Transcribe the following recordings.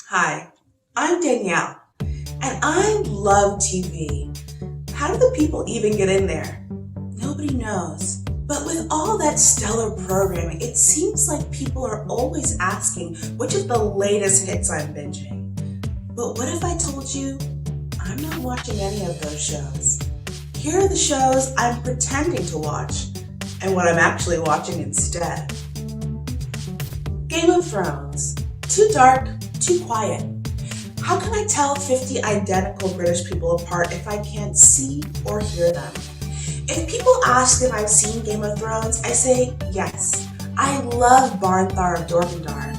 Hi, I'm Danielle, and I love TV. How do the people even get in there? Nobody knows. But with all that stellar programming, it seems like people are always asking which of the latest hits I'm binging. But what if I told you I'm not watching any of those shows? Here are the shows I'm pretending to watch and what I'm actually watching instead. Game of Thrones. Too dark, too quiet. How can I tell 50 identical British people apart if I can't see or hear them? If people ask if I've seen Game of Thrones, I say yes. I love Barnthar of Dorkendar.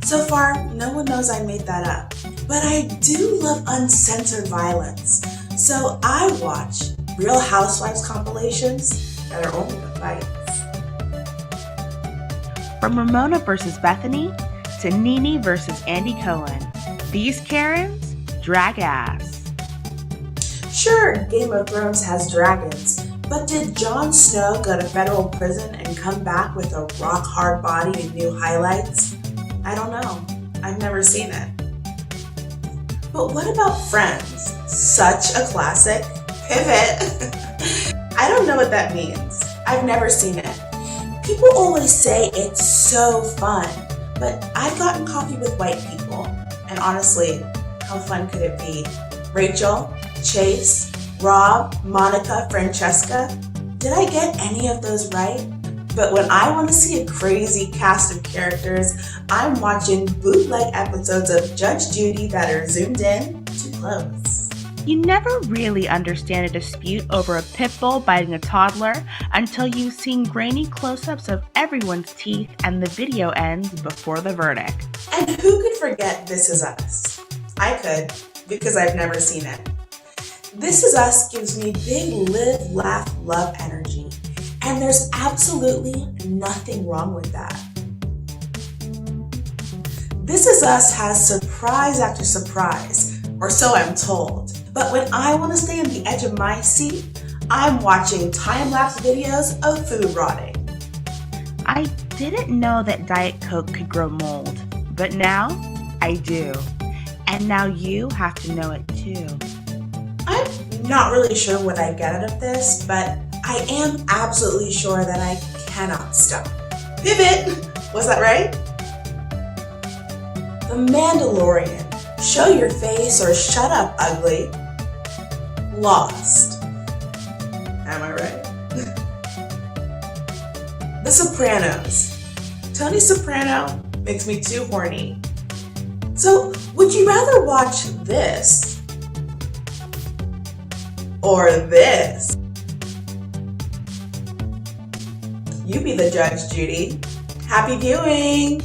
So far, no one knows I made that up. But I do love uncensored violence. So I watch Real Housewives compilations that are only the fights. From Ramona versus Bethany to Nene versus Andy Cohen, these Karens drag ass. Sure, Game of Thrones has dragons, but did Jon Snow go to federal prison and come back with a rock-hard body and new highlights? I don't know. I've never seen it. But what about Friends? Such a classic. Pivot. I don't know what that means. I've never seen it. People always say it's so fun, but I've gotten coffee with white people, and honestly, how fun could it be? Rachel, Chase, Rob, Monica, Francesca. Did I get any of those right? But when I want to see a crazy cast of characters, I'm watching bootleg episodes of Judge Judy that are zoomed in too close. You never really understand a dispute over a pit bull biting a toddler until you've seen grainy close-ups of everyone's teeth and the video ends before the verdict. And who could forget This Is Us? I could, because I've never seen it. This Is Us gives me big live, laugh, love energy. And there's absolutely nothing wrong with that. This Is Us has surprise after surprise, or so I'm told. But when I want to stay on the edge of my seat, I'm watching time-lapse videos of food rotting. I didn't know that Diet Coke could grow mold, but now I do. And now you have to know it too. I'm not really sure what I get out of this, but I am absolutely sure that I cannot stop. Pivot! Was that right? The Mandalorian. Show your face or shut up, ugly. Lost. Am I right? The Sopranos. Tony Soprano makes me too horny. So, would you rather watch this or this? You be the judge, Judy. Happy viewing!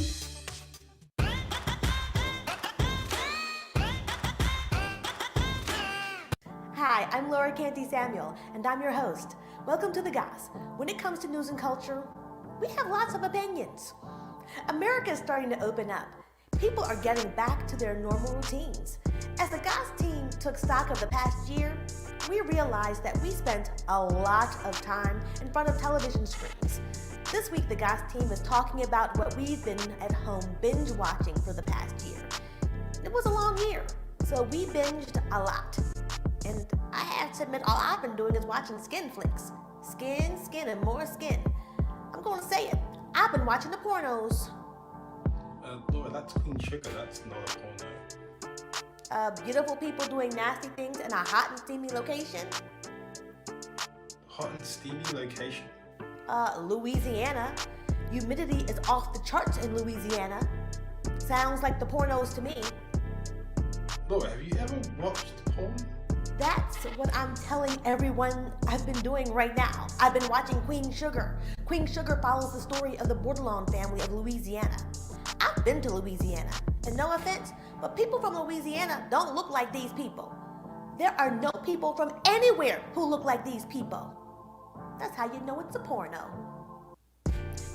Hi, I'm Laura Canty Samuel, and I'm your host. Welcome to the Goss. When it comes to news and culture, we have lots of opinions. America is starting to open up. People are getting back to their normal routines. As the Goss team took stock of the past year, we realized that we spent a lot of time in front of television screens. This week, the Goss team is talking about what we've been at home binge watching for the past year. It was a long year, so we binged a lot. And I have to admit, all I've been doing is watching skin flicks. Skin, skin, and more skin. I'm going to say it. I've been watching the pornos. Laura, that's Queen Sugar. That's not a porno. Beautiful people doing nasty things in a hot and steamy location. Hot and steamy location? Louisiana. Humidity is off the charts in Louisiana. Sounds like the pornos to me. Laura, have you ever watched porn? That's what I'm telling everyone I've been doing right now. I've been watching Queen Sugar. Queen Sugar follows the story of the Bordelon family of Louisiana. I've been to Louisiana, and no offense, but people from Louisiana don't look like these people. There are no people from anywhere who look like these people. That's how you know it's a porno.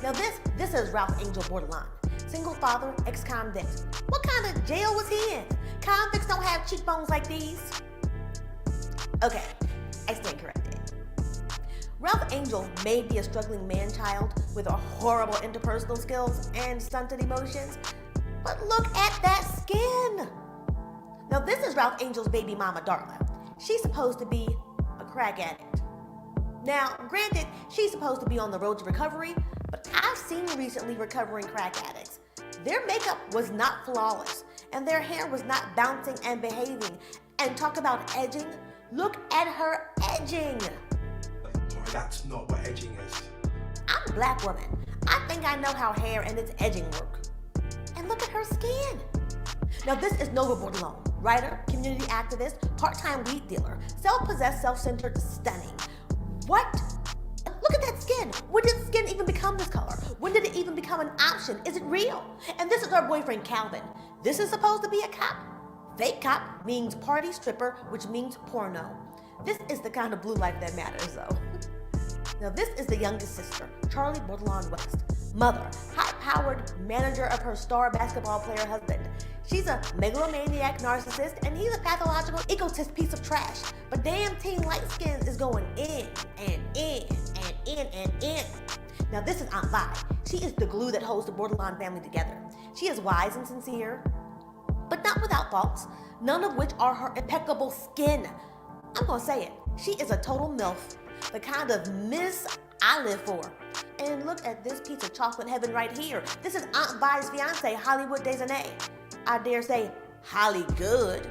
Now this is Ralph Angel Bordelon. Single father, ex-convict. What kind of jail was he in? Convicts don't have cheekbones like these. Okay, I stand corrected. Ralph Angel may be a struggling man-child with horrible interpersonal skills and stunted emotions, but look at that skin. Ralph Angel's baby mama, Darla. She's supposed to be a crack addict. Now, granted, she's supposed to be on the road to recovery, but I've seen recently recovering crack addicts. Their makeup was not flawless, and their hair was not bouncing and behaving. And talk about edging. Look at her edging. Laura, that's not what edging is. I'm a black woman. I think I know how hair and its edging work. And look at her skin. Now this is Nova Bordelon, writer, community activist, part-time weed dealer, self-possessed, self-centered, stunning. What? Look at that skin. When did skin even become this color? When did it even become an option? Is it real? And this is our boyfriend, Calvin. This is supposed to be a cop. Fake cop means party stripper, which means porno. This is the kind of blue life that matters, though. Now this is the youngest sister, Charlie Bordelon West. Mother, high-powered manager of her star basketball player husband. She's a megalomaniac narcissist, and he's a pathological egotist piece of trash. But damn Teen Light Skins is going in and in and in and in. Now this is Aunt Vi. She is the glue that holds the Bordelon family together. She is wise and sincere, but not without faults, none of which are her impeccable skin. I'm gonna say it. She is a total MILF, the kind of miss I live for. And look at this piece of chocolate heaven right here. This is Aunt Vi's fiance, Hollywood Desanay. I dare say, Holly Good.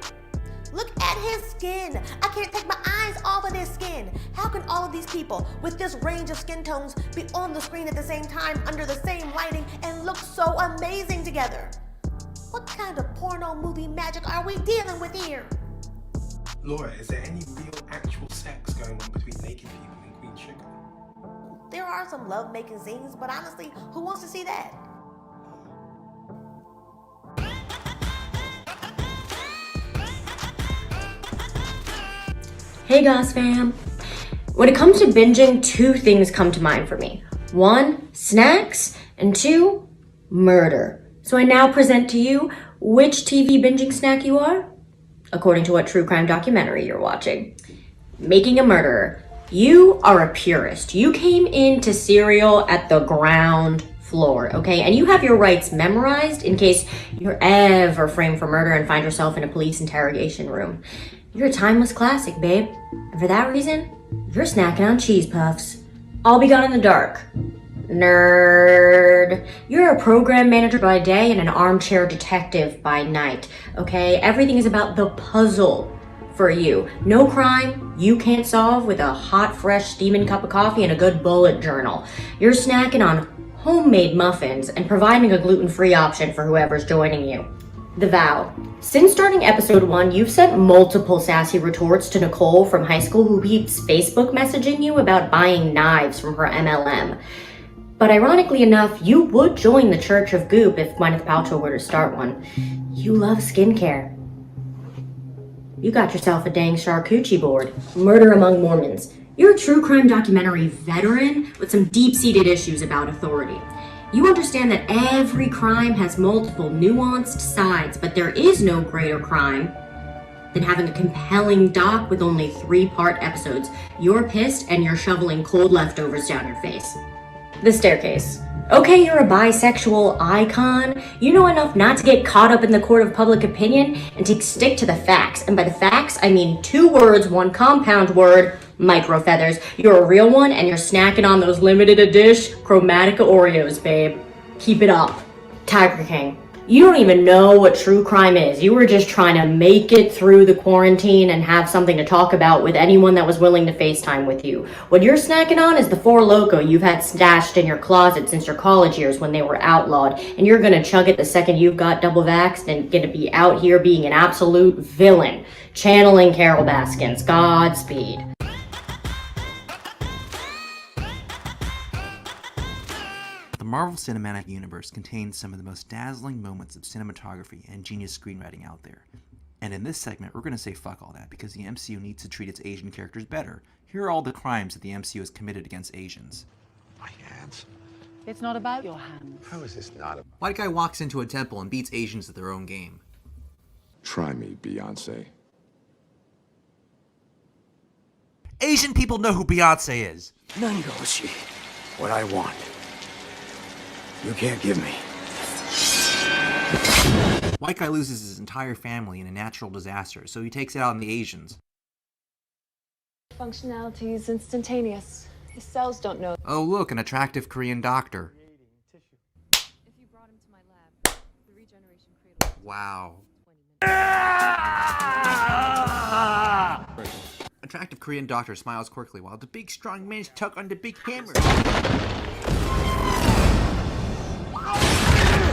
Look at his skin. I can't take my eyes off of this skin. How can all of these people with this range of skin tones be on the screen at the same time, under the same lighting, and look so amazing together? What kind of porno movie magic are we dealing with here? Laura, is there any real actual sex going on between naked people and Queen Sugar? There are some love-making scenes, but honestly, who wants to see that? Hey Goss fam! When it comes to binging, two things come to mind for me. One, snacks, and two, murder. So I now present to you which TV binging snack you are, according to what true crime documentary you're watching. Making a murderer. You are a purist. You came into serial at the ground floor, okay? And you have your rights memorized in case you're ever framed for murder and find yourself in a police interrogation room. You're a timeless classic, babe. And for that reason, you're snacking on cheese puffs. I'll be gone in the dark. Nerd. You're a program manager by day and an armchair detective by night, okay? Everything is about the puzzle for you. No crime you can't solve with a hot, fresh, steaming cup of coffee and a good bullet journal. You're snacking on homemade muffins and providing a gluten-free option for whoever's joining you. The Vow. Since starting episode 1, you've sent multiple sassy retorts to Nicole from high school who keeps Facebook messaging you about buying knives from her MLM. But ironically enough, you would join the Church of Goop if Gwyneth Paltrow were to start one. You love skincare. You got yourself a dang charcuterie board. Murder Among Mormons. You're a true crime documentary veteran with some deep-seated issues about authority. You understand that every crime has multiple nuanced sides, but there is no greater crime than having a compelling doc with only 3-part episodes. You're pissed and you're shoveling cold leftovers down your face. The Staircase. Okay, you're a bisexual icon. You know enough not to get caught up in the court of public opinion and to stick to the facts. And by the facts, I mean 2 words, 1 compound word, micro feathers. You're a real one and you're snacking on those limited edition Chromatica Oreos, babe. Keep it up. Tiger King. You don't even know what true crime is. You were just trying to make it through the quarantine and have something to talk about with anyone that was willing to FaceTime with you. What you're snacking on is the Four Loko you've had stashed in your closet since your college years when they were outlawed, and you're gonna chug it the second you've got double vaxxed and gonna be out here being an absolute villain, channeling Carol Baskins. Godspeed. The Marvel Cinematic Universe contains some of the most dazzling moments of cinematography and genius screenwriting out there. And in this segment, we're going to say fuck all that because the MCU needs to treat its Asian characters better. Here are all the crimes that the MCU has committed against Asians. My hands? It's not about your hands. How is this not a... White guy walks into a temple and beats Asians at their own game. Try me, Beyonce. Asian people know who Beyonce is. Nangoshi. What I want. You can't give me. White guy loses his entire family in a natural disaster, so he takes it out on the Asians. Functionality is instantaneous. The cells don't know. Oh look, an attractive Korean doctor. If you brought him to my lab, the regeneration cradle. Wow. Attractive Korean doctor smiles quirkily while the big strong man's tuck on the big hammer.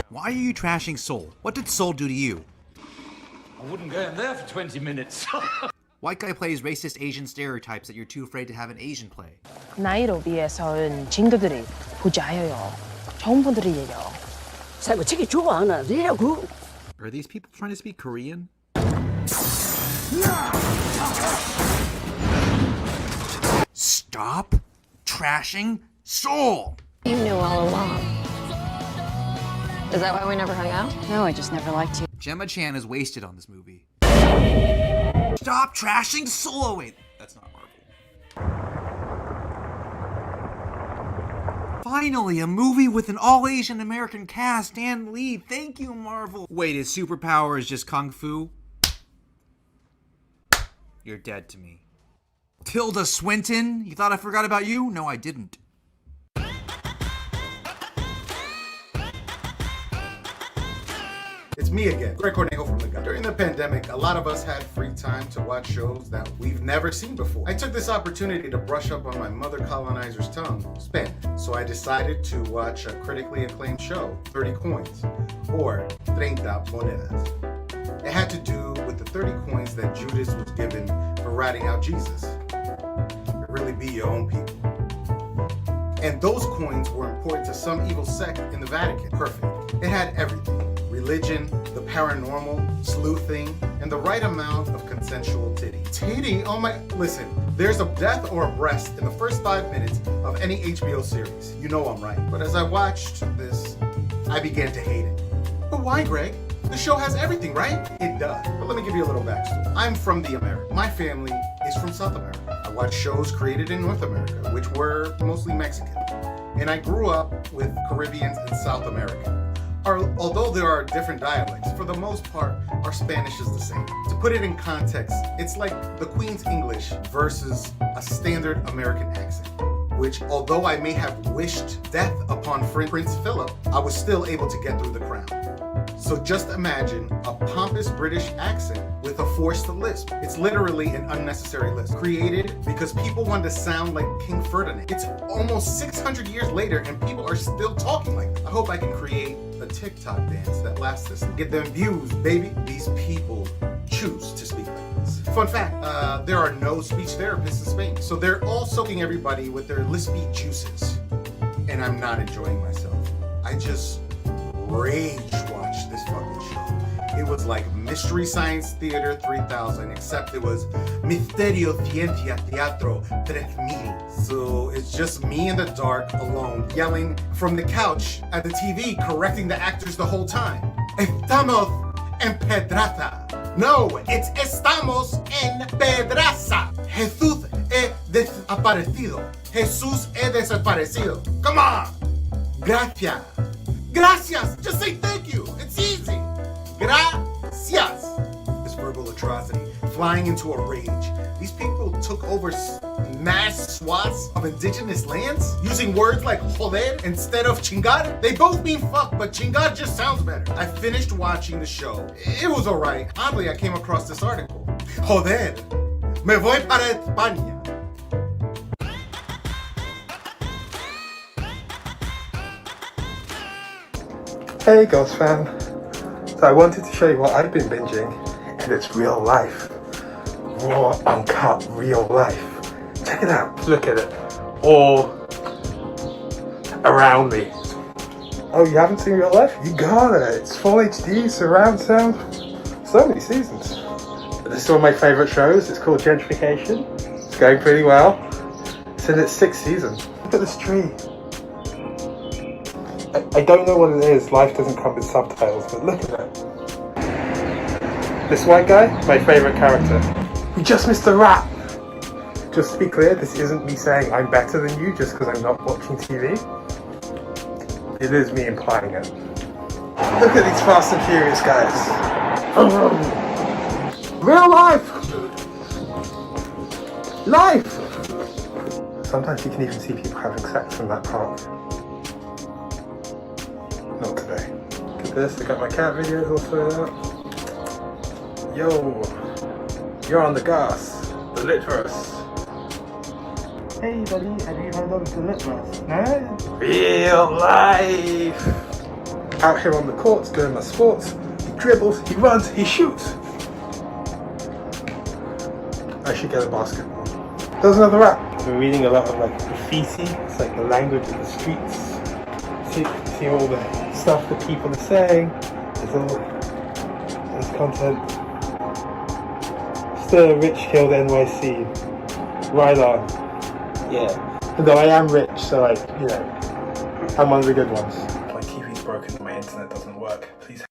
Why are you trashing Seoul? What did Seoul do to you? I wouldn't go in there for 20 minutes. White guy plays racist Asian stereotypes that you're too afraid to have an Asian play. 나이로 비해서는 진도들이 부자예요. 좋은 분들이에요. 살고치기 좋아하나라고. Are these people trying to speak Korean? Stop trashing Seoul! You knew all along. Is that why we never hung out? No, I just never liked you. Gemma Chan is wasted on this movie. Stop trashing Seoul! Oh, wait, that's not Marvel. Finally, a movie with an all-Asian American cast and lead. Thank you, Marvel. Wait, his superpower is just Kung Fu? You're dead to me. Tilda Swinton? You thought I forgot about you? No, I didn't. It's me again, Greg Cornejo from The Goss. During the pandemic, a lot of us had free time to watch shows that we've never seen before. I took this opportunity to brush up on my mother colonizer's tongue, Spanish. So I decided to watch a critically acclaimed show, 30 Coins, or 30 Monedas. It had to do with the 30 coins that Judas was given for ratting out Jesus. It really be your own people. And those coins were important to some evil sect in the Vatican. Perfect. It had everything. Religion, the paranormal, sleuthing, and the right amount of consensual titty. Titty? Oh my... Listen, there's a death or a breast in the first 5 minutes of any HBO series. You know I'm right. But as I watched this, I began to hate it. But why, Greg? The show has everything, right? It does. But let me give you a little backstory. I'm from the Americas. My family is from South America. I watched shows created in North America, which were mostly Mexican. And I grew up with Caribbeans in South America. Although there are different dialects, for the most part, our Spanish is the same. To put it in context, it's like the Queen's English versus a standard American accent, which, although I may have wished death upon Prince Philip, I was still able to get through the crown. So just imagine a pompous British accent with a forced lisp. It's literally an unnecessary lisp, created because people wanted to sound like King Ferdinand. It's almost 600 years later and people are still talking like that. I hope I can create a TikTok dance that lasts this. Get them views, baby. These people choose to speak like this. Fun fact, there are no speech therapists in Spain. So they're all soaking everybody with their lispy juices. And I'm not enjoying myself. I just rage watch this fucking show. It was like Mystery Science Theater 3000, except it was Misterio Ciencia Teatro 3000. So it's just me in the dark, alone, yelling from the couch at the TV, correcting the actors the whole time. Estamos en pedraza. No, it's estamos en pedraza. Jesús es desaparecido. Jesús es desaparecido. Come on. Gracias. Gracias! Just say thank you! It's easy! Gracias! This verbal atrocity, flying into a rage. These people took over mass swaths of indigenous lands, using words like joder instead of chingar. They both mean fuck, but chingar just sounds better. I finished watching the show. It was alright. Oddly, I came across this article. Joder, me voy para España. Hey Goss fam, so I wanted to show you what I've been binging, and it's real life. Raw, uncut, real life. Check it out, look at it. All around me. Oh, you haven't seen real life? You got it. It's full HD, surround sound. So many seasons. But this is one of my favourite shows. It's called Gentrification. It's going pretty well. It's in its 6th season. Look at this tree. I don't know what it is, life doesn't come with subtitles, but look at it. This white guy, my favourite character. We just missed a rap! Just to be clear, this isn't me saying I'm better than you just because I'm not watching TV. It is me implying it. Look at these Fast and Furious guys. Real life! Life! Sometimes you can even see people having sex in that park. Not today. Look at this, I got my cat videos also out. Yo! You're on the Goss, the Litverse. Hey buddy, have you heard of the Litverse? No? Real life! Out here on the courts doing my sports. He dribbles, he runs, he shoots. I should get a basketball. There's another rap. I've been reading a lot of like graffiti. It's like the language of the streets. See all the stuff that people are saying. There's content. Still rich killed NYC. Right on. Yeah. Though I am rich, so like, you know, I'm one of the good ones. My TV's broken and my internet doesn't work. Please.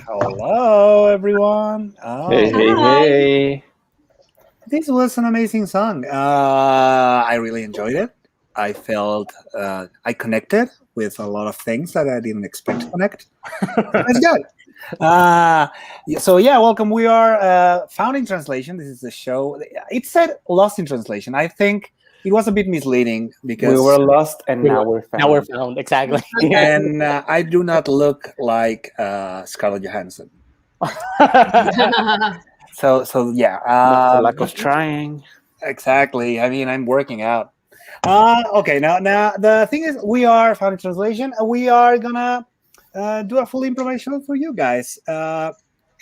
Hello, everyone. Oh. Hey. This was an amazing song. I really enjoyed it. I felt I connected with a lot of things that I didn't expect to connect. That's good. So yeah, welcome. We are Found in Translation. This is the show. It said Lost in Translation. I think it was a bit misleading because We were lost and now we're found. Now we're found, exactly. And I do not look like Scarlett Johansson. So yeah. That's the lack of trying. Exactly. I mean, I'm working out. Okay. Now the thing is, we are Found in Translation. We are gonna do a full improvised show for you guys,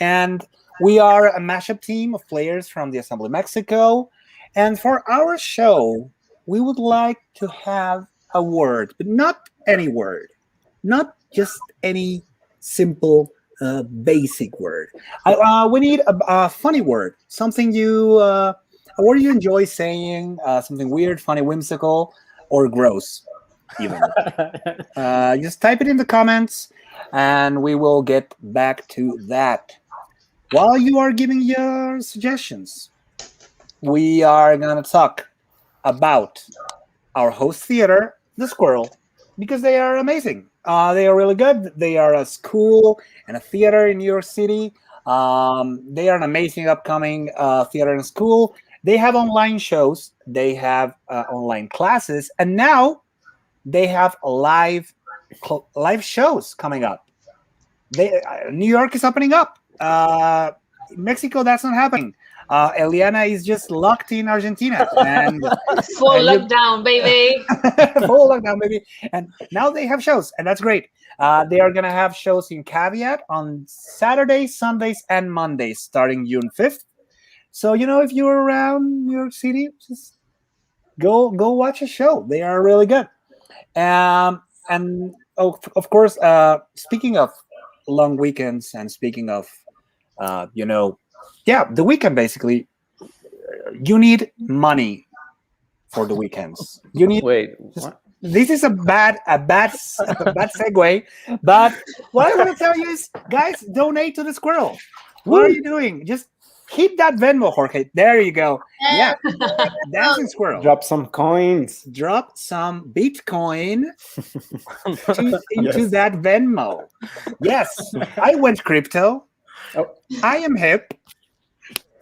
and we are a mashup team of players from the Assembly Mexico. And for our show, we would like to have a word, but not any word, not just any simple, basic word. We need a funny word, something a word you enjoy saying, something weird, funny, whimsical, or gross, even. Just type it in the comments, and we will get back to that. While you are giving your suggestions, we are going to talk about our host theater, The Squirrel, because they are amazing. They are really good. They are a school and a theater in New York City. They are an amazing upcoming theater and school. They have online shows. They have online classes. And now they have live shows coming up. New York is opening up. Mexico, that's not happening. Eliana is just locked in Argentina. And full lockdown, baby. Full lockdown, baby. And now they have shows, and that's great. They are going to have shows in Caveat on Saturdays, Sundays, and Mondays starting June 5th. So, if you're around New York City, just go watch a show. They are really good. And of course, speaking of long weekends and speaking of, the weekend, basically, you need money for the weekends. You need. Wait, what? This is a bad segue, but what I want to tell you is, guys, donate to the Squirrel. What are you doing? Just hit that Venmo, Jorge. There you go. Yeah, Dancing Squirrel. Drop some coins. Drop some Bitcoin into that Venmo. Yes, I went crypto. Oh. I am hip.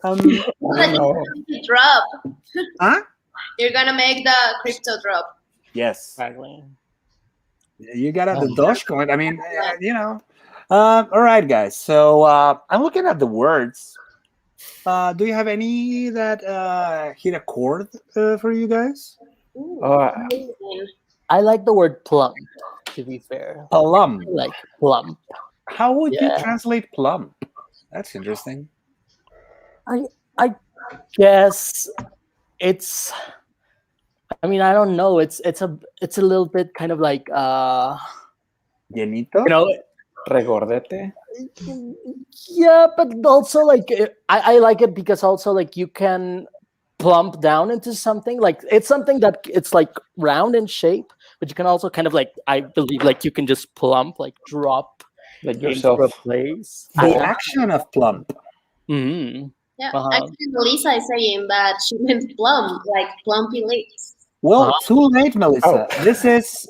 Drop. Huh? You're gonna make the crypto drop. Yes. Exactly. You gotta the Dogecoin. I mean, all right, guys. So I'm looking at the words. Do you have any that hit a chord for you guys? I like the word plump, to be fair. Plump. Like plump. How would you translate plump? That's interesting. I guess it's. I mean, I don't know. It's a little bit kind of like llenito. Regordete. Yeah, but also like I like it because also like you can plump down into something. Like it's something that it's like round in shape, but you can also kind of like, I believe, like you can just plump, like drop like yourself into a place. The action of plump. Mm-hmm. Yeah, actually, Melissa is saying that she meant plump, like plumpy lips. Well, too late, Melissa. This is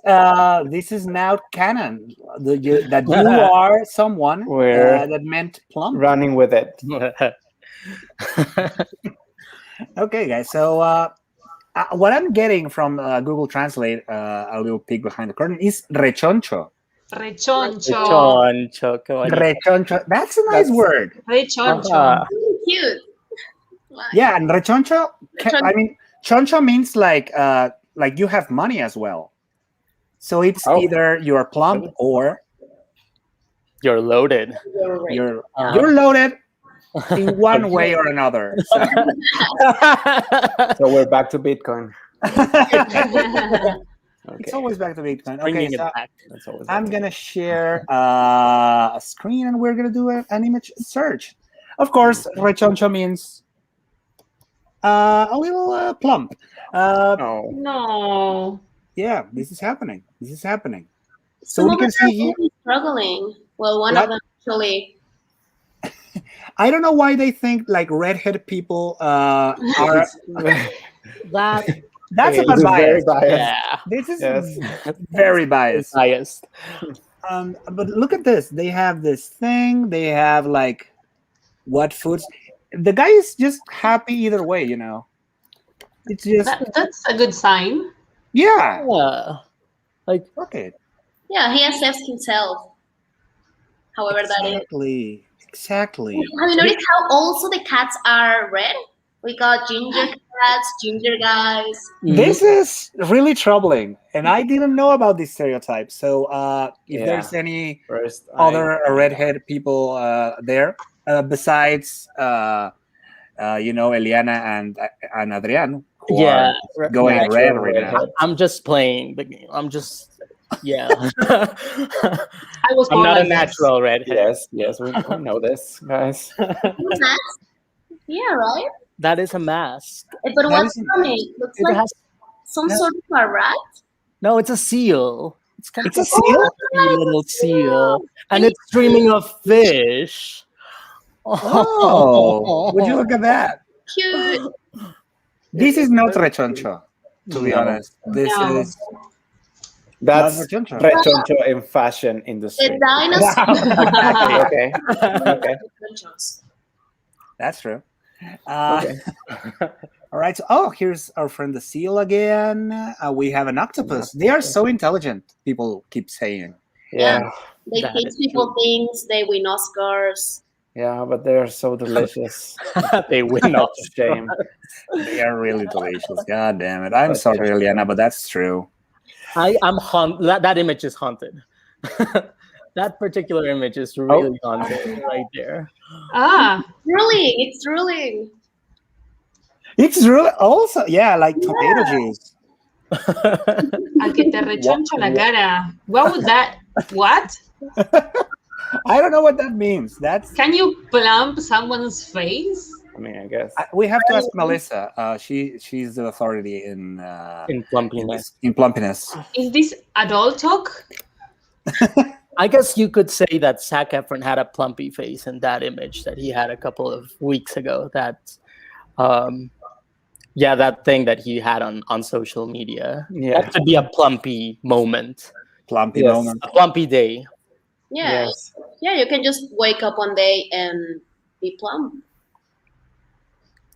now canon. That you are someone that meant plump. Running with it. Okay, guys. So what I'm getting from Google Translate, a little peek behind the curtain, is rechoncho. Rechoncho. Rechoncho. That's a nice word. Rechoncho. Cute. Yeah, and rechoncho. I mean, choncho means like you have money as well. So it's either you're plump or you're loaded. You're loaded in one way or another. So we're back to Bitcoin. It's always back to Bitcoin. Bringing Okay, it back. I'm gonna share a screen and we're gonna do an image search. Of course, rechoncho means a little plump. No. Yeah, this is happening. So Some we of can them see here. are struggling. Well, one of them actually I don't know why they think like redhead people are. That That's a This bit is very biased. biased. yeah, This is Yes. very biased. biased. But look at this. They have this thing. They have like what foods. The guy is just happy either way, you know. It's just That's a good sign. yeah. Yeah, like Fuck it. Yeah, he accepts himself, however that is. Exactly. Have you noticed how also the cats are red? We got ginger cats, ginger guys. This is really troubling, and I didn't know about these stereotypes. So, if Yeah. there's any First, other redhead people there besides, Eliana and Adrian, who yeah, are going right. red right now. I'm just playing the game. I'm just yeah. I was I'm born not a like this. natural redhead. Yes, we know this, guys. Mask? Yeah, right? That is a mask. But what's funny? Looks It like has- some sort of a rat. No, it's a seal. It's kind of It's a seal? a little seal, and it's dreaming of fish. Oh, would you look at that? Cute. This is not rechoncho, to be No. honest. This No. is That's not rechoncho. rechoncho in fashion industry. The dinosaur. Okay. Okay. That's true. All right. So, here's our friend the seal again. We have an octopus. They are so intelligent. People keep saying. Yeah. They That teach is people things. They win Oscars. Yeah, but they're so delicious. They win Not us. a shame. They are really delicious. God damn it. I'm sorry, Eliana, but that's true. I'm haunted. That image is haunted. That particular image is really haunted right there. Ah, Drooling. It's drooling. It's really also, yeah, like tomato juice. al que te rechoncho la cara. What would that? What? I don't know what that means. That's Can you plump someone's face? I mean, I guess. we have to ask Melissa. She's the authority in plumpiness. In plumpiness. Is this adult talk? I guess you could say that Zac Efron had a plumpy face in that image that he had a couple of weeks ago. That, that thing that he had on social media. Yeah. That could be a plumpy moment. Plumpy moment. A plumpy day. Yeah. Yes. Yeah, you can just wake up one day and be plump.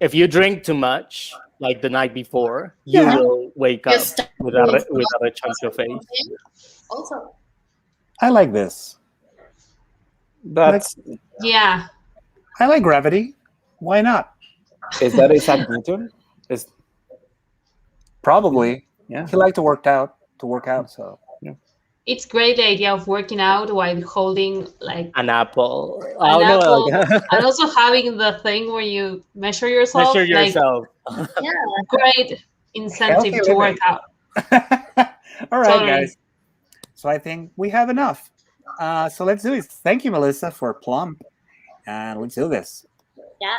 If you drink too much, like the night before, you will wake up Just with a chunky face. Also. I like this. That's Yeah. I like Gravity. Why not? is that Isaac Newton? Is Probably. yeah. He liked to work out. So It's great the idea of working out while holding like An apple. an apple, No. and also having the thing where you measure yourself. Measure yourself. Yeah. Great incentive Healthy to work living. out. all right, Totally. guys. So I think we have enough. So let's do it. Thank you, Melissa, for plump. And let's do this. Yeah.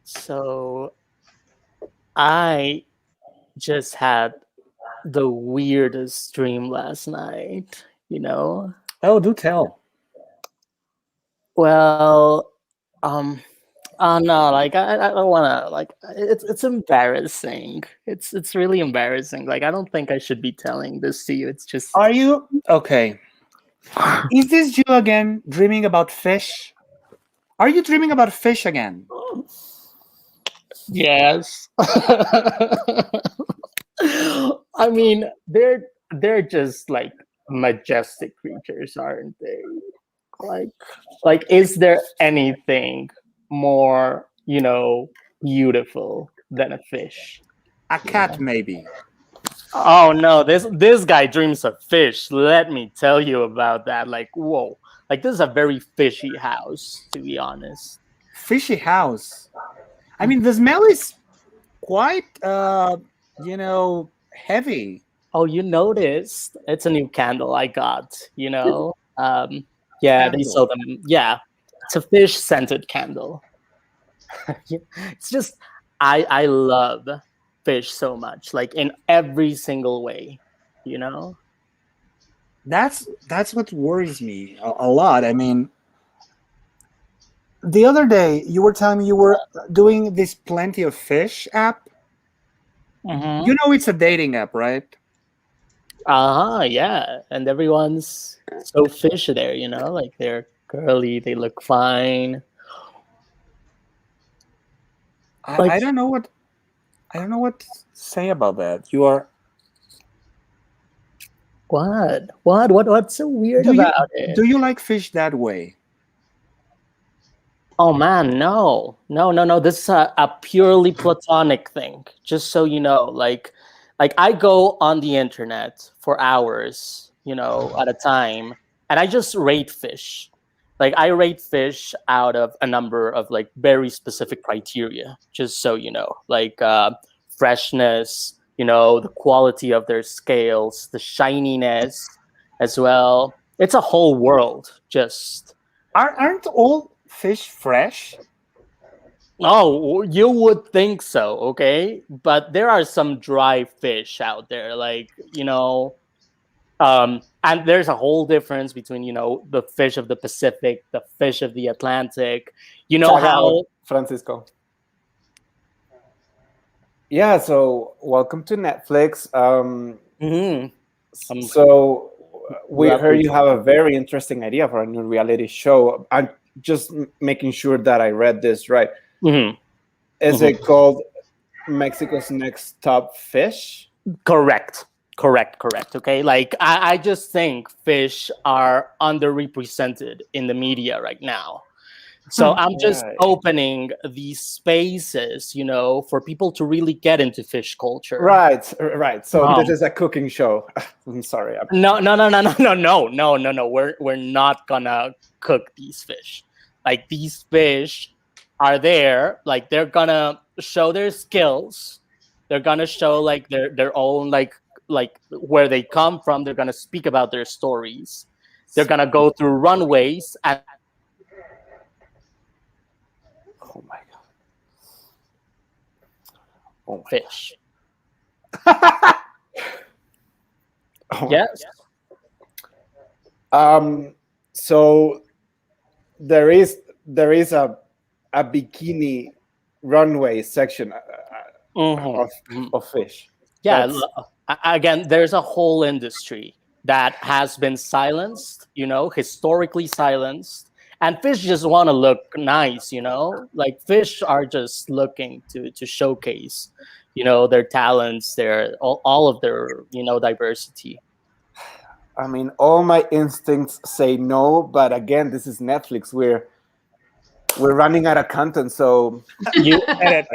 So I just had the weirdest dream last night, Oh, do tell. Well, oh no, like I don't wanna it's embarrassing. It's really embarrassing. Like I don't think I should be telling this to you. It's just Are you okay? Is this you again dreaming about fish? Are you dreaming about fish again? Yes. I mean, they're just like majestic creatures, aren't they? Like is there anything more, beautiful than a fish? A cat, maybe. Oh no, this guy dreams of fish. Let me tell you about that. Like, whoa. Like this is a very fishy house, to be honest. Fishy house. I mean, the smell is quite, heavy. Oh, you noticed? It's a new candle I got, Yeah, they Candle. sell them. Yeah, it's a fish scented candle. It's just I love fish so much, like in every single way, you know. That's what worries me a lot. I mean, the other day you were telling me you were doing this Plenty of Fish app. Mm-hmm. You know, it's a dating app, right? Yeah, and everyone's so fishy there, you know, like they're girly, they look fine. Like, I don't know what to say about that. You are what's so weird about it? do you like fish that way? Oh man, no. This is a purely platonic thing. Just so you know, like I go on the internet for hours, you know, at a time, and I just rate fish. Like I rate fish out of a number of like very specific criteria. Just so you know, like freshness, you know, the quality of their scales, the shininess, as well. It's a whole world. Just aren't all fish fresh? Oh, you would think so, okay? But there are some dry fish out there, like, you know, and there's a whole difference between, you know, the fish of the Pacific, the fish of the Atlantic. You know how Francisco. Yeah, so welcome to Netflix. So we heard you have a very interesting idea for a new reality show. I'm just making sure that I read this right. Is it called Mexico's Next Top Fish? Correct. Okay, like I just think fish are underrepresented in the media right now. So I'm just opening these spaces, you know, for people to really get into fish culture. Right. So this is a cooking show. I'm sorry. No. We're not gonna cook these fish. Like these fish are there, like they're gonna show their skills. They're gonna show like their own like where they come from. They're gonna speak about their stories. They're gonna go through runways and oh my fish. Yes. So there is a bikini runway section of fish. Yeah. Again, there's a whole industry that has been silenced, you know, historically silenced. And fish just want to look nice, you know, like fish are just looking to showcase, you know, their talents, their all of their, you know, diversity. I mean, all my instincts say no, but again, this is Netflix. We're running out of content, so you edit.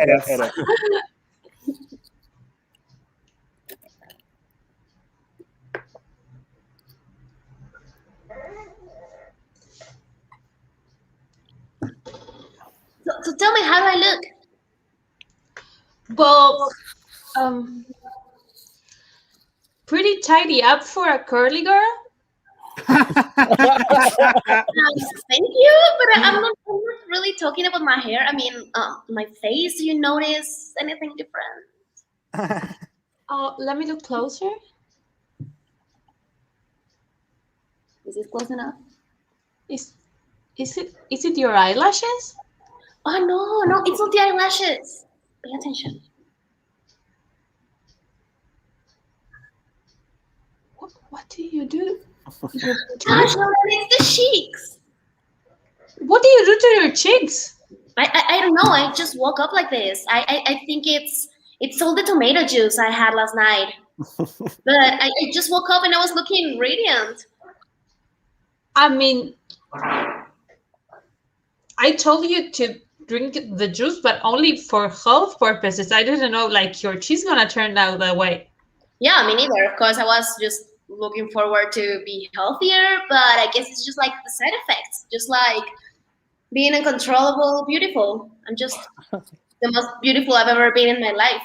So tell me, how do I look? Well, pretty tidy up for a curly girl. Thank you, but I'm not really talking about my hair. I mean, my face. Do you notice anything different? Oh, let me look closer. Is it close enough? Is it your eyelashes? Oh no, it's not the eyelashes. Pay attention. What do you do? Gosh, no, it's the cheeks. What do you do to your cheeks? I don't know. I just woke up like this. I think it's all the tomato juice I had last night. But I just woke up and I was looking radiant. I mean, I told you to drink the juice, but only for health purposes. I didn't know like your cheeks gonna turn out that way. Yeah, me neither. Of course, I was just looking forward to be healthier, but I guess it's just like the side effects, just like being uncontrollable, beautiful. I'm just the most beautiful I've ever been in my life,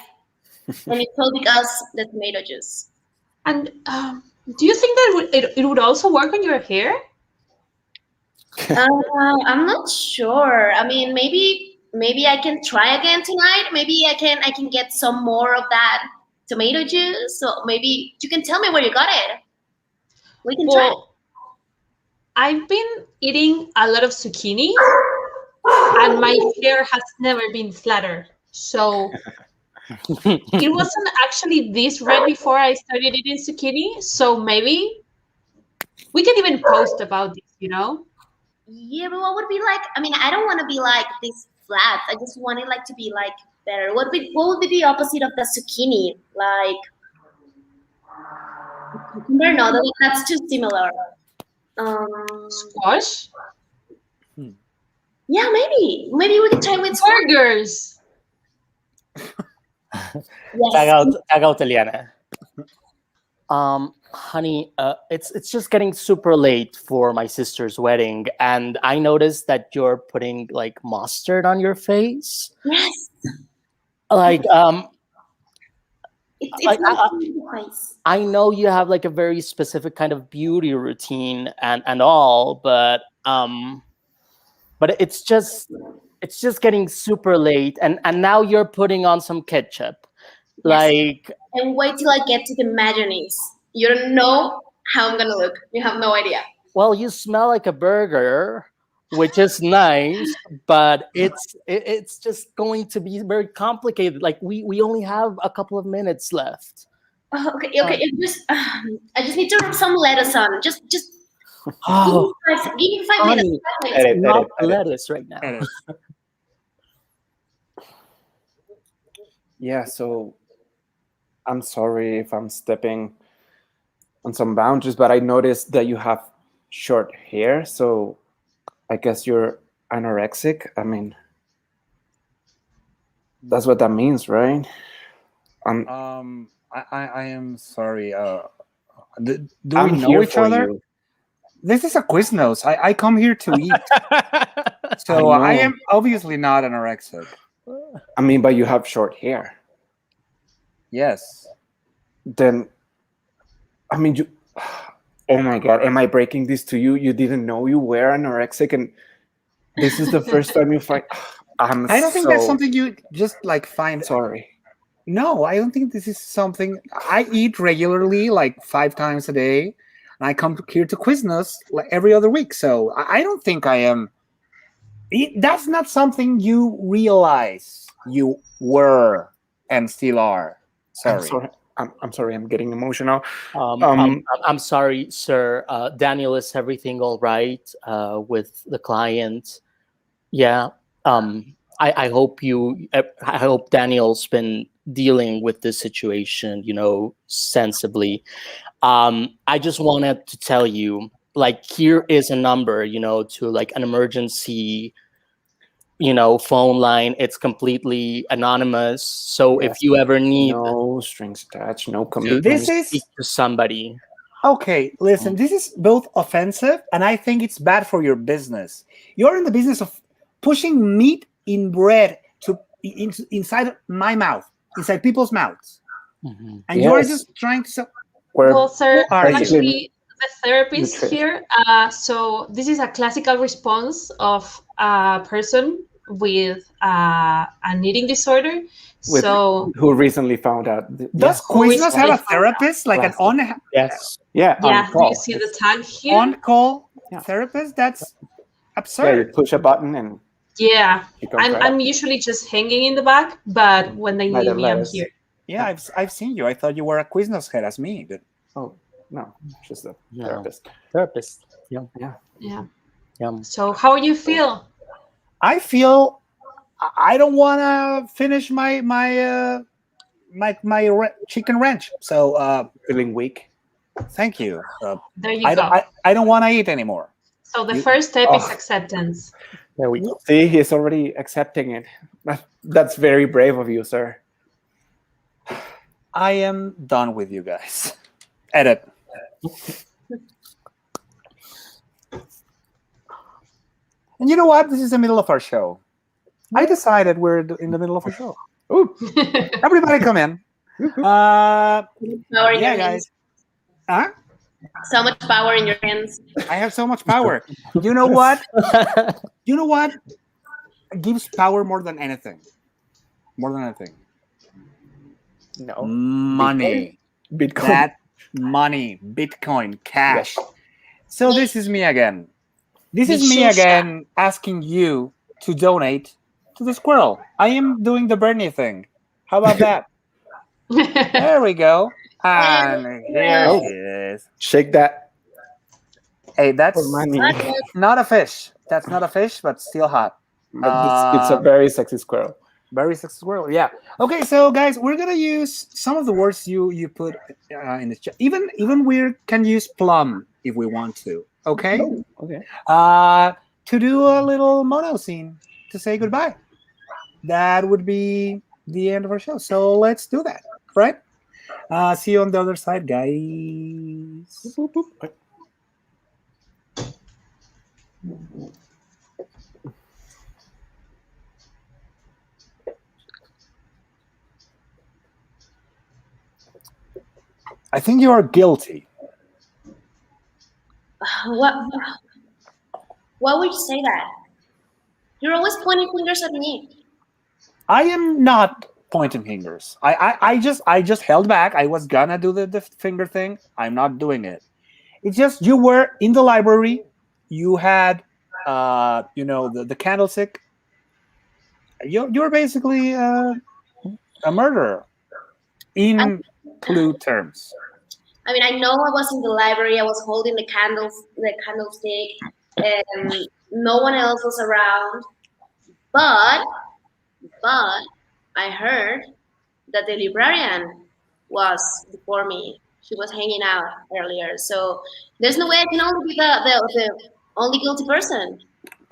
and it's all because the tomato juice. And do you think that it would also work on your hair? I'm not sure. I mean, maybe maybe I can try again tonight. Maybe I can get some more of that tomato juice. So maybe you can tell me where you got it. We can try. Well, I've been eating a lot of zucchini, and my hair has never been flatter. So it wasn't actually this red before I started eating zucchini. So maybe we can even post about this, you know? Yeah, but what would be like? I mean, I don't want to be like this flat. I just want it like to be like better. What would be the opposite of the zucchini? Like cucumber? No, that's too similar. Squash? Yeah, maybe we can try with burgers. Tag out, Eliana. Honey, it's just getting super late for my sister's wedding, and I noticed that you're putting like mustard on your face. Yes. Like it's I know you have like a very specific kind of beauty routine and all, but it's just getting super late, and now you're putting on some ketchup. Like, and wait till I get to the mayonnaise. You don't know how I'm gonna look. You have no idea. Well, you smell like a burger, which is nice, but it's just going to be very complicated. Like we only have a couple of minutes left. Oh, okay. I just need to rub some lettuce on. Just Oh, give me 5 honey, minutes. 5 minutes. it's not lettuce right now. Yeah, so I'm sorry if I'm stepping on some boundaries, but I noticed that you have short hair, so I guess you're anorexic. I mean, that's what that means, right? I am sorry. Do I'm we know here each for other? you. This is a Quiznos. I come here to eat. So I am obviously not anorexic. I mean, but you have short hair. Yes. Then, I mean, you. Oh my God, am I breaking this to you? You didn't know you were anorexic, and this is the first time you find. I don't think that's something you just like find. Sorry. No, I don't think this is something I eat regularly, like 5 times a day, and I come here to Quiznos like every other week. So I don't think I am. That's not something you realize you were and still are. Sorry. I'm sorry. I'm getting emotional. I'm sorry, sir. Daniel, is everything all right with the client? Yeah. I hope I hope Daniel's been dealing with this situation, sensibly. I just wanted to tell you, like, here is a number, to like an emergency, phone line. It's completely anonymous. So if you ever need no strings attached, no So commitment. this is speak to somebody. Okay, listen, this is both offensive and I think it's bad for your business. You're in the business of pushing meat in bread inside my mouth, inside people's mouths. And you're just trying to sell. Well, sir, Who are you? actually, the therapist here. So this is a classical response of a person with an eating disorder. Who recently found out. Does Quiznos have a therapist, like an on? Yes. Yeah. Yeah, on call. you see the tag here? On-call therapist? That's absurd. Yeah, you push a button and Yeah, it comes right I'm up. usually just hanging in the back, but when they need me, I'm here. Yeah, I've seen you. I thought you were a Quiznos head as me. But... Oh, no, just a therapist. Therapist. Yeah. Yeah. Yeah. So how do you feel? I feel I don't want to finish my chicken ranch. So feeling weak. Thank you. There you go. I don't want to eat anymore. So the first step is acceptance. There we go. See, he's already accepting it. That's very brave of you, sir. I am done with you guys. Edit. And you know what? This is the middle of our show. I decided we're in the middle of a show. Ooh. Everybody come in. Power in Yeah, your guys. hands. Huh? So much power in your hands. I have so much power. You know what? You know what? gives power more than anything. More than anything. No. Money. Bitcoin. That money, Bitcoin, cash. Yes. So this is me again. This is me Bishusha. again asking you to donate to the squirrel. I am doing the Bernie thing. How about that? There we go. And here Oh. it is. Shake that. Hey, that's For money. not a fish. That's not a fish, but still hot. But it's a very sexy squirrel. Very sexy squirrel. Yeah. Okay, so guys, we're gonna use some of the words you put in the chat. Even we can use plum if we want to. Okay. Oh, okay. To do a little mono scene to say goodbye. That would be the end of our show. So let's do that. Right. See you on the other side, guys. Boop, boop, boop. I think you are guilty. Why would you say that? You're always pointing fingers at me. I am not pointing fingers. I just held back. I was gonna do the finger thing. I'm not doing it. It's just you were in the library. You had the candlestick. You're basically a murderer in clue terms. I mean, I know I was in the library. I was holding the candlestick, and no one else was around. But I heard that the librarian was before me. She was hanging out earlier, so there's no way I can only be the only guilty person.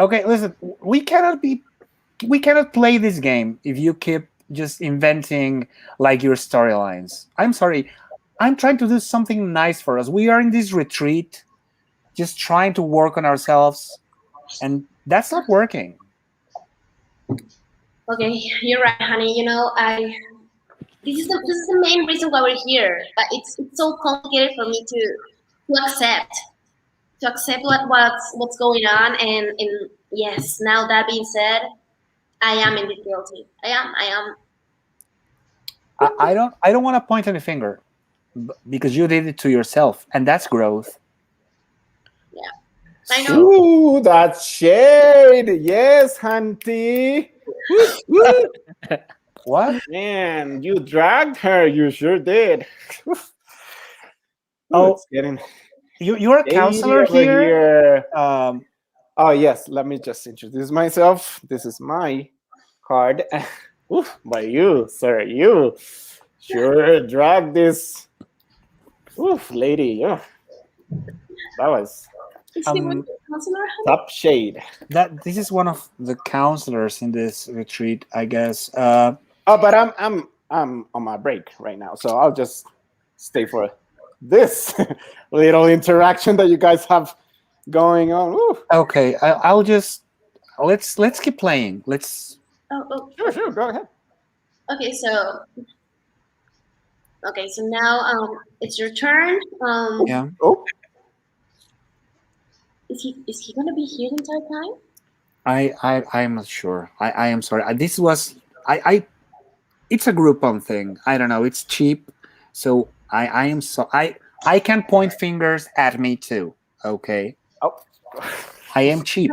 Okay, listen. We cannot play this game if you keep just inventing like your storylines. I'm sorry. I'm trying to do something nice for us. We are in this retreat, just trying to work on ourselves, and that's not working. Okay, you're right, honey. You know, this is the main reason why we're here. But it's so complicated for me to accept what's going on. And yes, now that being said, I am indeed guilty. I am. I don't want to point any finger because you did it to yourself, and that's growth. Yeah, I know. Ooh, that's shade. Yes, Hunty. What? Man, you dragged her. You sure did. Oh, it's getting. You're a counselor here. Oh yes, let me just introduce myself. This is my card. Oof, by you, sir. You sure dragged this. Oof, lady. Yeah. That was top shade. This is one of the counselors in this retreat, I guess. But I'm on my break right now, so I'll just stay for this little interaction that you guys have going on. Woo. Okay, I'll just let's keep playing. Let's. Oh. Sure. Go ahead. Okay, so now it's your turn. Yeah. Oh. Is he gonna be here the entire time? I'm not sure. I am sorry. This was it's a Groupon thing. I don't know. It's cheap, so I am so I can point fingers at me too. Okay. Oh. I am cheap.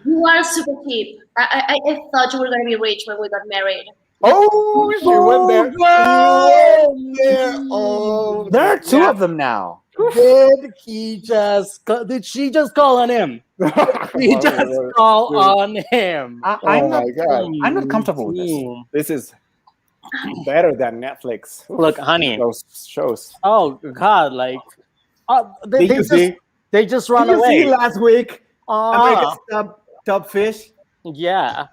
You are super cheap. I thought you were gonna be rich when we got married. Oh, she went there. Wow. She went there. Oh, There are two of them now. Did she just call on him? He just call on him. I'm not comfortable with this. This is better than Netflix. Look, honey, those shows. Oh God, like they just run Did away. You see last week? America's top fish. Yeah,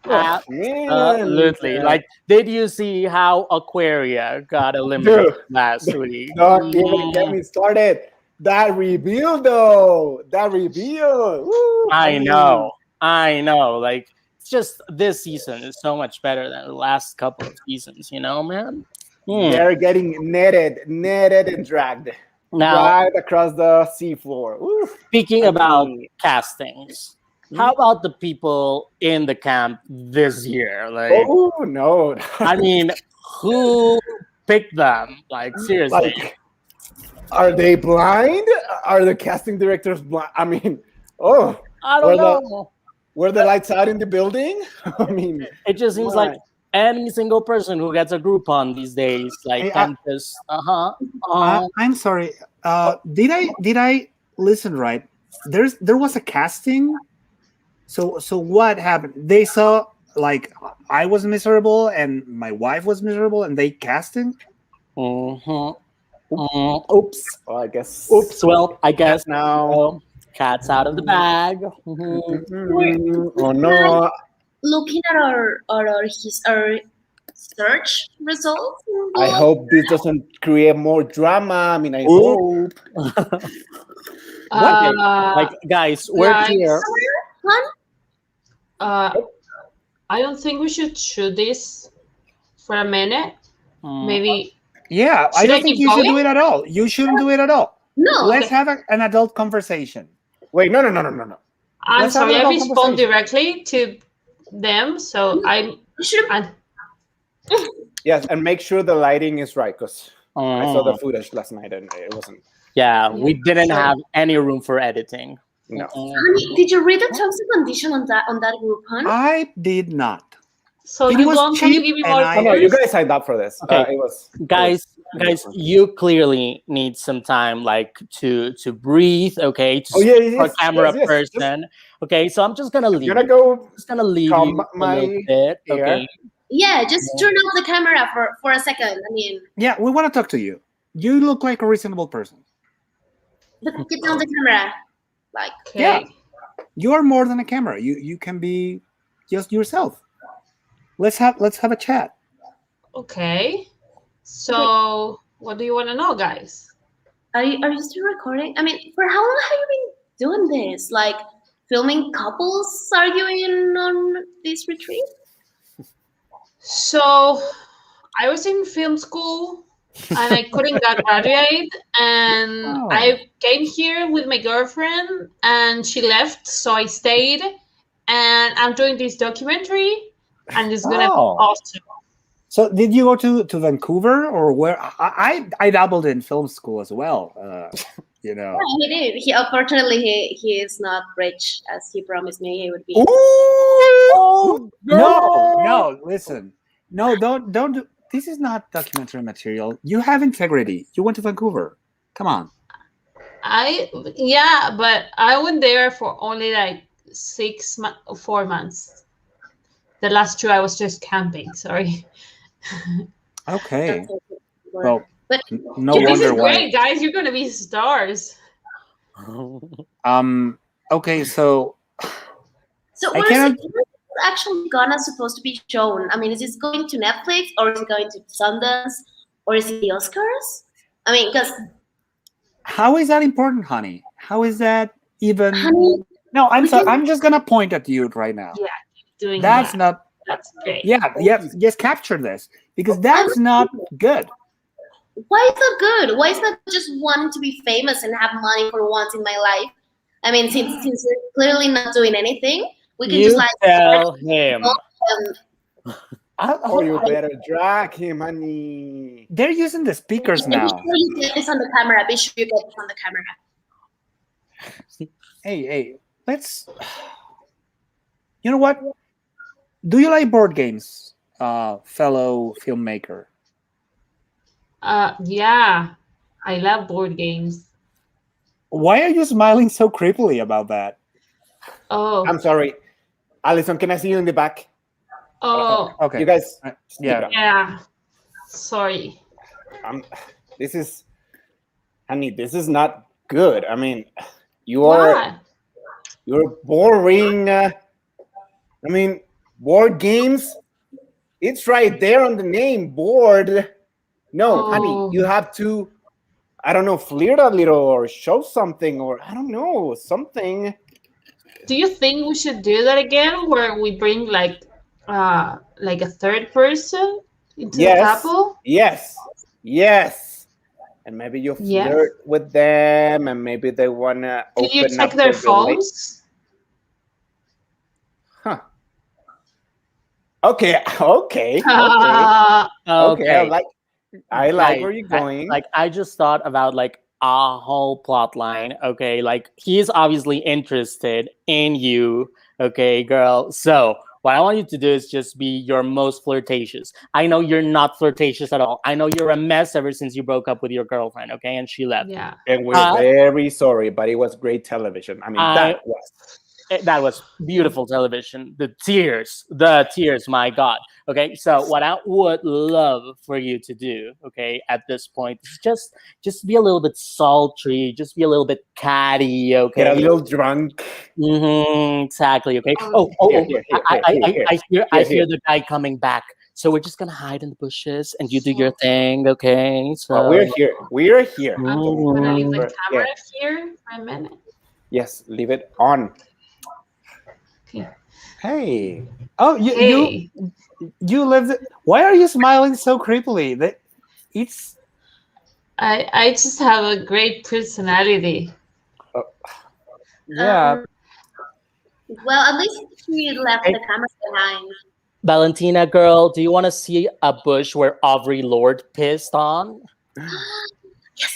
man. absolutely. Like, did you see how Aquaria got eliminated last week? Don't even get me started. That reveal, though. That reveal. Woo, I know. Like, it's just this season is so much better than the last couple of seasons. You know, man. They're getting netted and dragged now right across the seafloor. Speaking about castings, How about the people in the camp this year? Like, Oh no! I mean, who picked them? Like, seriously. Like, are they blind? Are the casting directors blind? I mean, I don't know. Were the lights out in the building? I mean, It just seems like any single person who gets a Groupon these days, like, Hey, can just I'm sorry. Did I listen right? There was a casting. So what happened? They saw like I was miserable and my wife was miserable, and they casting. Oops. I guess. Oops. Well, I guess now. Cat's out of the bag. Oh no! Looking at our search results. I hope this doesn't create more drama. I mean, I hope. Like, guys, we're here. I don't think we should shoot this for a minute. Maybe. Yeah, I don't think you should do it at all. You shouldn't do it at all. No. Let's have an adult conversation. Wait, no. I'm sorry, I respond directly to them, so I should. Yes, and make sure the lighting is right, because I saw the footage last night and it wasn't. Yeah, we didn't have any room for editing. No. Honey, did you read the terms and conditions on that group, huh? I did not. So It you was want to cheap give me and more? I- No, you guys signed up for this. Okay. It was Guys, you clearly need some time, like, to breathe. Okay, to speak for a camera person. Okay, so I'm just gonna leave. You're gonna just gonna leave calm you my a little bit. ear. Okay. Yeah, just turn off the camera for a second. I mean, Yeah, we want to talk to you. You look like a reasonable person. get down the camera. Like, Yeah, you are more than a camera. You can be just yourself. Let's have a chat. Okay. So, what do you want to know, guys? are you still recording? I mean, for how long have you been doing this? Like, filming couples arguing on this retreat? So, I was in film school and I couldn't graduate, and I came here with my girlfriend and she left, so I stayed, and I'm doing this documentary, and it's gonna be awesome. So, did you go to Vancouver or where? I dabbled in film school as well. You know. Yeah, he did. Unfortunately he is not rich as he promised me he would be. No, listen. No, don't do. This is not documentary material. You have integrity. You went to Vancouver. Come on. But I went there for only like 4 months. The last 2 I was just camping. Sorry. Okay. Well, but no this wonder is why. great, guys. You're gonna be stars. Okay, so where is it actually supposed to be shown? I mean, is it going to Netflix, or is it going to Sundance, or is it the Oscars? I mean, because how is that important, honey? How is that even? Honey, no, I'm sorry. I'm just gonna point at you right now. Yeah, doing that's that. not. That's great. Yeah, yes, capture this because that's not good. Why is that good? Why is that just wanting to be famous and have money for once in my life? I mean, since we're clearly not doing anything, we can just like tell him. Oh, you better drag him, honey. They're using the speakers Be now. sure you get this on the camera. Be sure you get this on the camera. Hey, let's. You know what? Do you like board games, fellow filmmaker? Yeah, I love board games. Why are you smiling so creepily about that? Oh, I'm sorry. Alison, can I see you in the back? Oh, okay. You guys, yeah. Sorry. This is not good. I mean, you're boring. I mean, board games. It's right there on the name, board. No, honey, you have to. I don't know, flirt a little or show something, or I don't know, something. Do you think we should do that again, where we bring like a third person into the couple? Yes. And maybe you flirt with them, and maybe they wanna. Did you check their phones? Okay. Okay. Okay. I like where you're I- going. like I just thought about like a whole plot line. Okay, like he's obviously interested in you. Okay, girl. So what I want you to do is just be your most flirtatious. I know you're not flirtatious at all. I know you're a mess ever since you broke up with your girlfriend. Okay, and she left. Yeah. And we're very sorry, but it was great television. I mean, that was beautiful television. The tears, my God. Okay, so what I would love for you to do, okay, at this point, is just be a little bit sultry, just be a little bit catty, okay. Get a little drunk. Exactly. Okay. I hear the guy coming back. So we're just gonna hide in the bushes and you do your thing, okay? So well, we're here. We're here. I'm just gonna leave the camera here for a minute. Yes, leave it on. Okay. Hey. Oh, you lived. Why are you smiling so creepily? It's. I just have a great personality. Yeah. Well, at least she left the camera behind. Valentina, girl, do you want to see a bush where Aubrey Lord pissed on?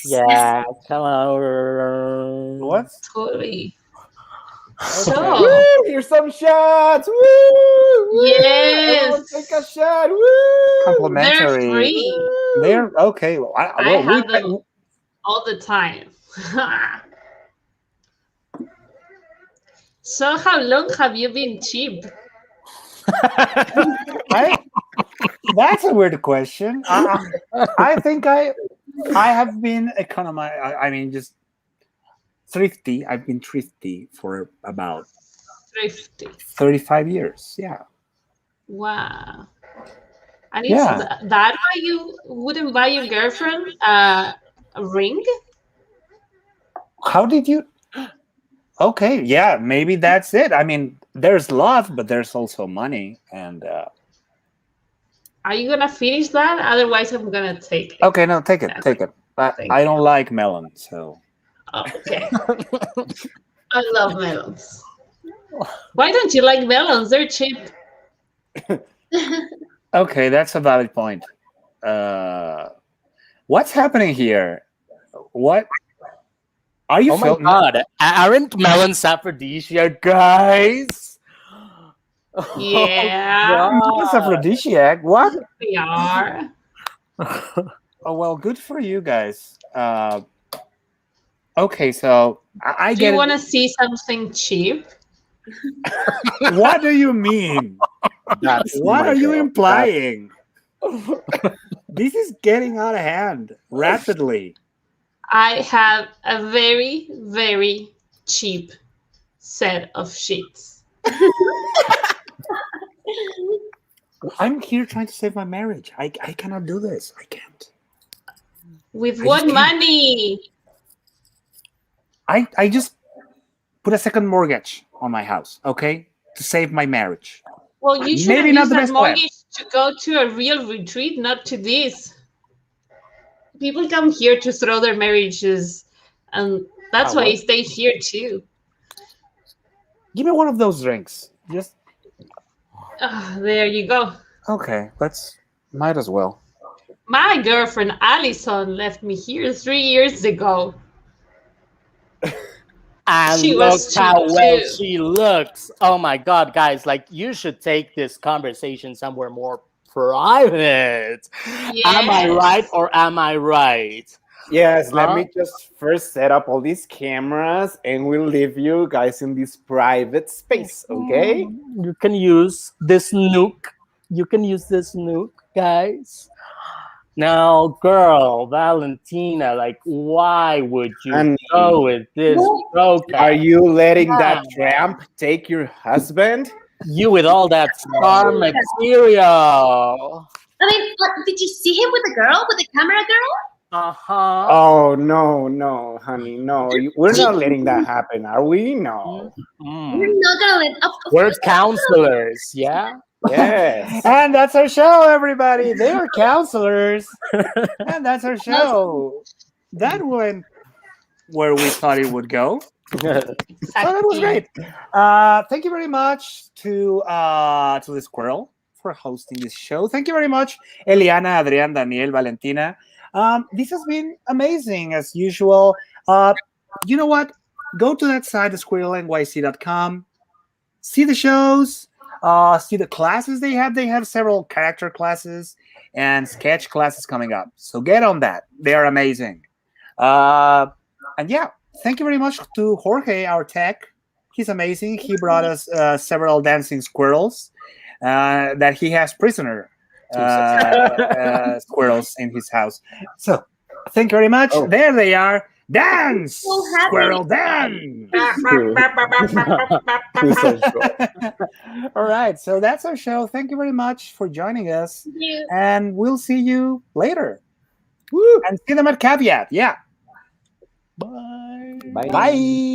Yeah, come on. What? Totally. So, woo, here's some shots. Woo! Yes. Take a shot. Woo! Complimentary. They're free. They're okay. Well, I have them all the time. So, how long have you been cheap? That's a weird question. I think I have been I mean, just thrifty. I've been thrifty for about 35 years. Yeah. Wow. And is that why you wouldn't buy your girlfriend a ring? How did you? Okay, yeah, maybe that's it. I mean, there's love, but there's also money, and. Are you gonna finish that? Otherwise, I'm gonna take it. Okay, no, take it. I don't like melon, so. Okay. I love melons. Why don't you like melons? They're cheap. Okay, that's a valid point. What's happening here? What? Are you? Oh my God! Aren't melons aphrodisiac, guys? Yeah. It's aphrodisiac. What? They are. Oh well, good for you guys. Okay, so I Do get. you want to see something cheap? What do you mean? What are you implying? This is getting out of hand rapidly. I have a very, very cheap set of sheets. I'm here trying to save my marriage. I cannot do this. I can't. With what money? I just put a second mortgage on my house, okay, to save my marriage. Well, you should Maybe have not used the that best plan. mortgage to go to a real retreat, not to this. People come here to throw their marriages, and that's why I stay here too. Give me one of those drinks. Just there you go. okay. Might as well. My girlfriend Allison left me here 3 years ago. And She look was how cheap well too. she looks. Oh my God, guys! Like you should take this conversation somewhere more private. Am I right or am I right? Yes, let me just first set up all these cameras and we'll leave you guys in this private space, okay? You can use this nuke. Guys. Now, girl, Valentina, like, why would you go with this broken? Are you letting that tramp take your husband? You with all that star material. I mean, did you see him with the girl, with the camera girl? Uh-huh. Oh, no, honey, no. We're not letting that happen, are we? No. We're not gonna let. We're counselors, yeah? Yes. And that's our show, everybody. They are counselors. And that's our show. That went where we thought it would go. So that was great. Thank you very much to the squirrel for hosting this show. Thank you very much, Eliana, Adrián, Daniel, Valentina. This has been amazing as usual. You know what? Go to that site, squirrelnyc.com. See the shows. See the classes they have. They have several character classes and sketch classes coming up. So get on that. They are amazing. And yeah, thank you very much to Jorge, our tech. He's amazing. He brought us several dancing squirrels that he has prisoner squirrels in his house. So thank you very much. Oh. There they are. Dance, squirrel, dance. All right, so that's our show. Thank you very much for joining us. And we'll see you later. Woo. And see them at Caveat. Yeah. Bye. Bye. Bye.